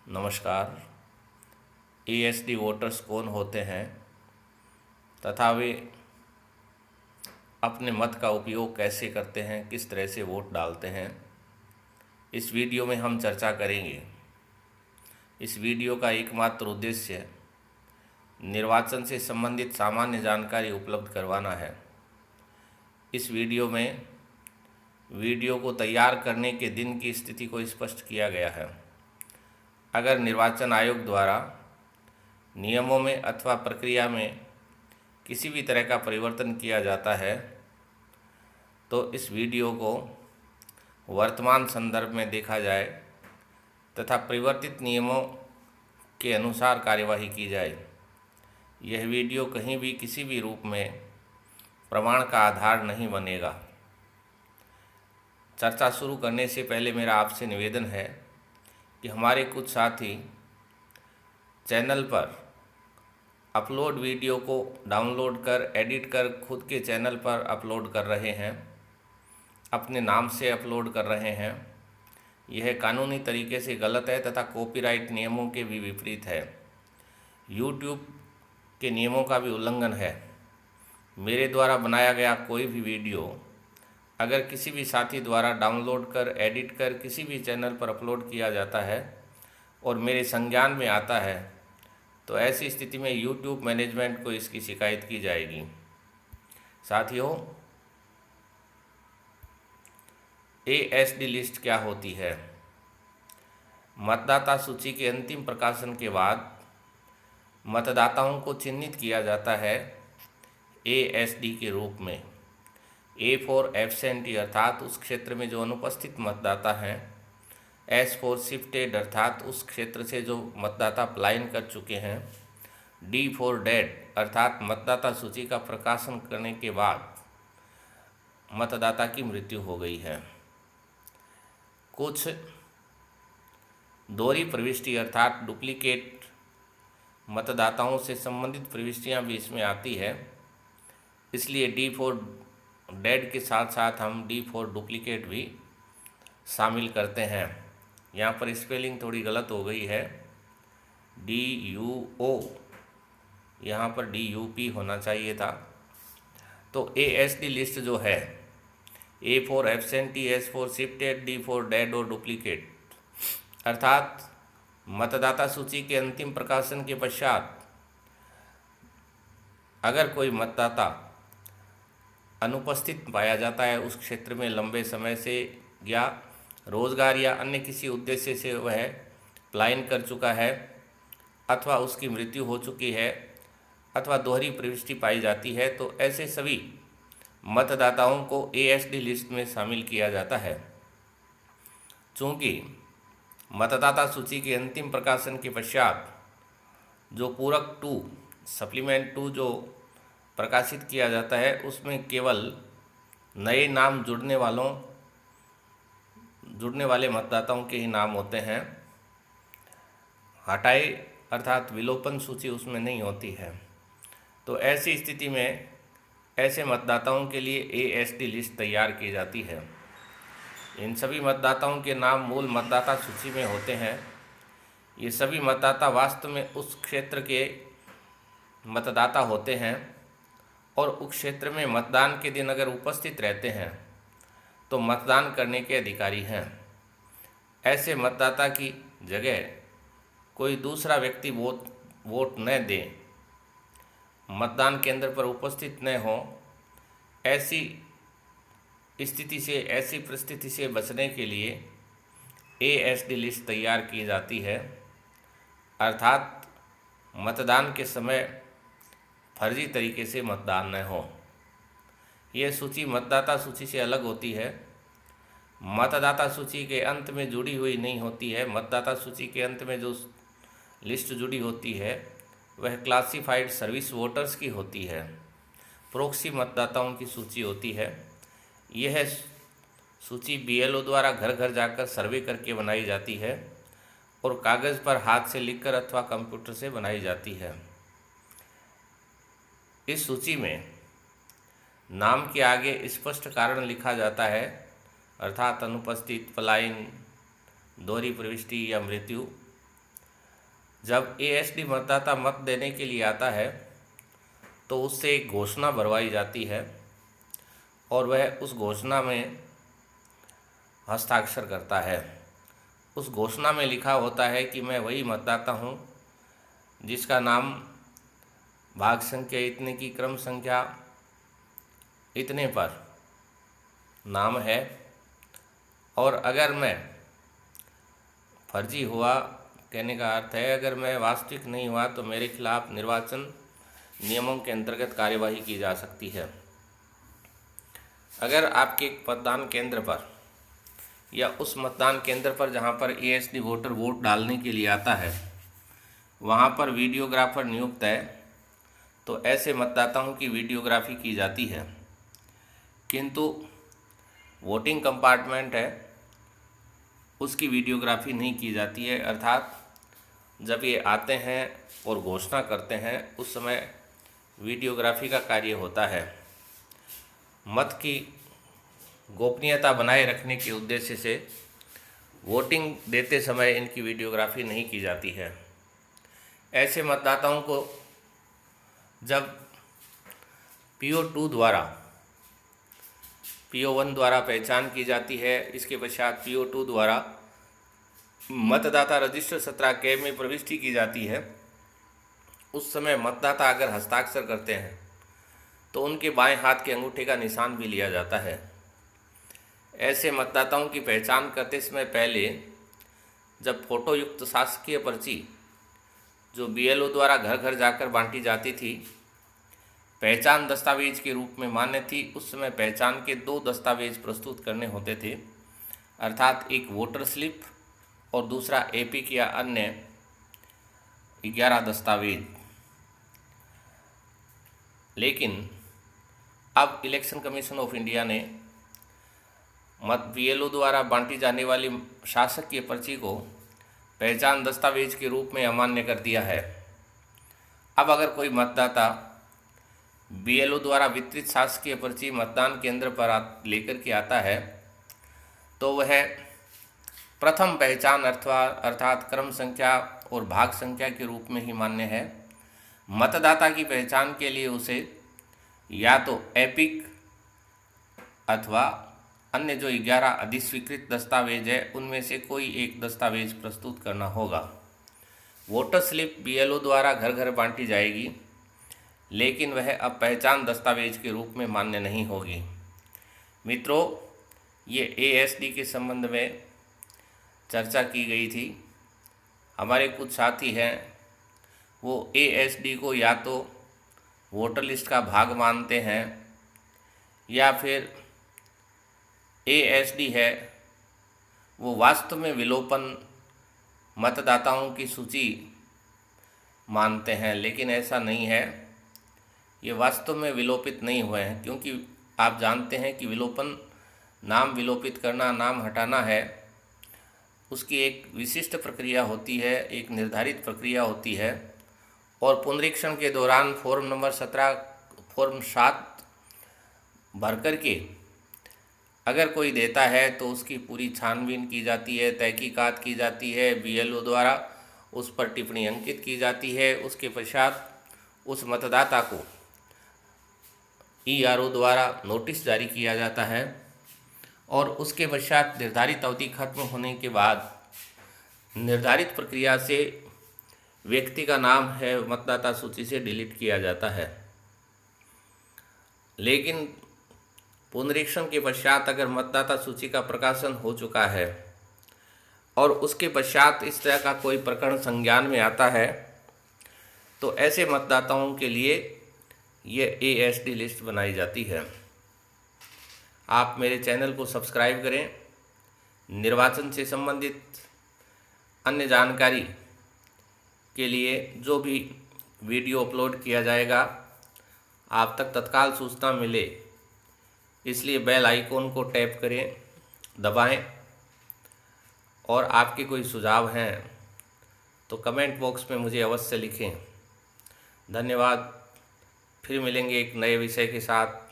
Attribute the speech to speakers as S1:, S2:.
S1: नमस्कार। ESD voters कौन होते हैं तथा वे अपने मत का उपयोग कैसे करते हैं, किस तरह से वोट डालते हैं, इस वीडियो में हम चर्चा करेंगे। इस वीडियो का एकमात्र उद्देश्य निर्वाचन से संबंधित सामान्य जानकारी उपलब्ध करवाना है। इस वीडियो को तैयार करने के दिन की स्थिति को स्पष्ट किया गया है। अगर निर्वाचन आयोग द्वारा नियमों में अथवा प्रक्रिया में किसी भी तरह का परिवर्तन किया जाता है तो इस वीडियो को वर्तमान संदर्भ में देखा जाए तथा परिवर्तित नियमों के अनुसार कार्यवाही की जाए। यह वीडियो कहीं भी किसी भी रूप में प्रमाण का आधार नहीं बनेगा। चर्चा शुरू करने से पहले मेरा आपसे निवेदन है कि हमारे कुछ साथी चैनल पर अपलोड वीडियो को डाउनलोड कर एडिट कर खुद के चैनल पर अपलोड कर रहे हैं, अपने नाम से अपलोड कर रहे हैं। यह कानूनी तरीके से गलत है तथा कॉपीराइट नियमों के भी विपरीत है। यूट्यूब के नियमों का भी उल्लंघन है। मेरे द्वारा बनाया गया कोई भी वीडियो अगर किसी भी साथी द्वारा डाउनलोड कर एडिट कर किसी भी चैनल पर अपलोड किया जाता है और मेरे संज्ञान में आता है तो ऐसी स्थिति में यूट्यूब मैनेजमेंट को इसकी शिकायत की जाएगी। साथियों, एएसडी लिस्ट क्या होती है? मतदाता सूची के अंतिम प्रकाशन के बाद मतदाताओं को चिन्हित किया जाता है एएसडी के रूप में। ए फॉर एब्सेंटी अर्थात उस क्षेत्र में जो अनुपस्थित मतदाता हैं। एस फॉर शिफ्टेड अर्थात उस क्षेत्र से जो मतदाता पलायन कर चुके हैं। डी फॉर डेड अर्थात मतदाता सूची का प्रकाशन करने के बाद मतदाता की मृत्यु हो गई है। कुछ दोहरी प्रविष्टि अर्थात डुप्लीकेट मतदाताओं से संबंधित प्रविष्टियां भी इसमें आती है, इसलिए डी फॉर डेड के साथ साथ हम डी फॉर डुप्लीकेट भी शामिल करते हैं। यहाँ पर स्पेलिंग थोड़ी गलत हो गई है, DUO यहाँ पर DUP होना चाहिए था। तो एएसडी लिस्ट जो है, A for absentee, S for shifted, D for dead और डुप्लीकेट अर्थात मतदाता सूची के अंतिम प्रकाशन के पश्चात अगर कोई मतदाता अनुपस्थित पाया जाता है उस क्षेत्र में लंबे समय से या रोजगार या अन्य किसी उद्देश्य से वह पलायन कर चुका है अथवा उसकी मृत्यु हो चुकी है अथवा दोहरी प्रविष्टि पाई जाती है तो ऐसे सभी मतदाताओं को एएसडी लिस्ट में शामिल किया जाता है। चूँकि मतदाता सूची के अंतिम प्रकाशन के पश्चात जो पूरक 2 सप्लीमेंट 2 जो प्रकाशित किया जाता है उसमें केवल नए नाम जुड़ने वाले मतदाताओं के ही नाम होते हैं। हटाए अर्थात विलोपन सूची उसमें नहीं होती है। तो ऐसी स्थिति में ऐसे मतदाताओं के लिए एएसडी लिस्ट तैयार की जाती है। इन सभी मतदाताओं के नाम मूल मतदाता सूची में होते हैं। ये सभी मतदाता वास्तव में उस क्षेत्र के मतदाता होते हैं और उस क्षेत्र में मतदान के दिन अगर उपस्थित रहते हैं तो मतदान करने के अधिकारी हैं। ऐसे मतदाता की जगह कोई दूसरा व्यक्ति वोट न दे, मतदान केंद्र पर उपस्थित न हो, ऐसी परिस्थिति से बचने के लिए एएसडी लिस्ट तैयार की जाती है। अर्थात मतदान के समय फर्जी तरीके से मतदान न हो। यह सूची मतदाता सूची से अलग होती है। मतदाता सूची के अंत में जुड़ी हुई नहीं होती है। मतदाता सूची के अंत में जो लिस्ट जुड़ी होती है वह क्लासिफाइड सर्विस वोटर्स की होती है, प्रोक्सी मतदाताओं की सूची होती है। यह सूची बीएलओ द्वारा घर घर जाकर सर्वे करके बनाई जाती है और कागज़ पर हाथ से लिखकर अथवा कंप्यूटर से बनाई जाती है। इस सूची में नाम के आगे स्पष्ट कारण लिखा जाता है अर्थात अनुपस्थित, पलायन, दोहरी प्रविष्टि या मृत्यु। जब एएसडी मतदाता मत देने के लिए आता है तो उससे एक घोषणा भरवाई जाती है और वह उस घोषणा में हस्ताक्षर करता है। उस घोषणा में लिखा होता है कि मैं वही मतदाता हूँ जिसका नाम भाग संख्या इतने की क्रम संख्या इतने पर नाम है, और अगर मैं फर्जी हुआ, कहने का अर्थ है अगर मैं वास्तविक नहीं हुआ तो मेरे खिलाफ निर्वाचन नियमों के अंतर्गत कार्यवाही की जा सकती है। अगर आपके मतदान केंद्र पर या उस मतदान केंद्र पर जहां पर एएसडी वोटर वोट डालने के लिए आता है वहां पर वीडियोग्राफर नियुक्त है तो ऐसे मतदाताओं की वीडियोग्राफी की जाती है, किंतु वोटिंग कंपार्टमेंट है उसकी वीडियोग्राफी नहीं की जाती है। अर्थात जब ये आते हैं और घोषणा करते हैं उस समय वीडियोग्राफी का कार्य होता है। मत की गोपनीयता बनाए रखने के उद्देश्य से वोटिंग देते समय इनकी वीडियोग्राफी नहीं की जाती है। ऐसे मतदाताओं को जब PO2 द्वारा PO1 द्वारा पहचान की जाती है, इसके पश्चात PO2 द्वारा मतदाता रजिस्टर 17 के में प्रविष्टि की जाती है, उस समय मतदाता अगर हस्ताक्षर करते हैं तो उनके बाएं हाथ के अंगूठे का निशान भी लिया जाता है। ऐसे मतदाताओं की पहचान करते समय पहले जब फोटो युक्त शासकीय पर्ची जो BLO द्वारा घर घर जाकर बांटी जाती थी, पहचान दस्तावेज के रूप में मान्य थी, उस समय पहचान के 2 दस्तावेज प्रस्तुत करने होते थे, अर्थात एक वोटर स्लिप और दूसरा एपिक या अन्य 11 दस्तावेज। लेकिन अब इलेक्शन कमीशन ऑफ इंडिया ने BLO द्वारा बांटी जाने वाली शासकीय पर्ची को पहचान दस्तावेज के रूप में अमान्य कर दिया है। अब अगर कोई मतदाता BLO द्वारा वितरित शासकीय पर्ची मतदान केंद्र पर लेकर के आता है तो वह प्रथम पहचान अर्थात क्रम संख्या और भाग संख्या के रूप में ही मान्य है। मतदाता की पहचान के लिए उसे या तो एपिक अथवा अन्य जो 11 अधिस्वीकृत दस्तावेज है उनमें से कोई एक दस्तावेज प्रस्तुत करना होगा। वोटर स्लिप BLO द्वारा घर घर बांटी जाएगी, लेकिन वह अब पहचान दस्तावेज के रूप में मान्य नहीं होगी। मित्रों, ये ASD के संबंध में चर्चा की गई थी। हमारे कुछ साथी हैं वो ASD को या तो वोटर लिस्ट का भाग मानते हैं या फिर ASD है वो वास्तव में विलोपन मतदाताओं की सूची मानते हैं, लेकिन ऐसा नहीं है। ये वास्तव में विलोपित नहीं हुए हैं, क्योंकि आप जानते हैं कि विलोपन नाम विलोपित करना, नाम हटाना है, उसकी एक विशिष्ट प्रक्रिया होती है, एक निर्धारित प्रक्रिया होती है, और पुनरीक्षण के दौरान फॉर्म नंबर 17 फॉर्म 7 भर कर के अगर कोई देता है तो उसकी पूरी छानबीन की जाती है, तहकीकात की जाती है, BLO द्वारा उस पर टिप्पणी अंकित की जाती है। उसके पश्चात उस मतदाता को ERO द्वारा नोटिस जारी किया जाता है और उसके पश्चात निर्धारित अवधि खत्म होने के बाद निर्धारित प्रक्रिया से व्यक्ति का नाम है मतदाता सूची से डिलीट किया जाता है। लेकिन पुनरीक्षण के पश्चात अगर मतदाता सूची का प्रकाशन हो चुका है और उसके पश्चात इस तरह का कोई प्रकरण संज्ञान में आता है तो ऐसे मतदाताओं के लिए ये ASD लिस्ट बनाई जाती है। आप मेरे चैनल को सब्सक्राइब करें। निर्वाचन से संबंधित अन्य जानकारी के लिए जो भी वीडियो अपलोड किया जाएगा आप तक तत्काल सूचना मिले, इसलिए बेल आइकॉन को टैप करें, दबाएं, और आपके कोई सुझाव हैं तो कमेंट बॉक्स में मुझे अवश्य लिखें। धन्यवाद। फिर मिलेंगे एक नए विषय के साथ।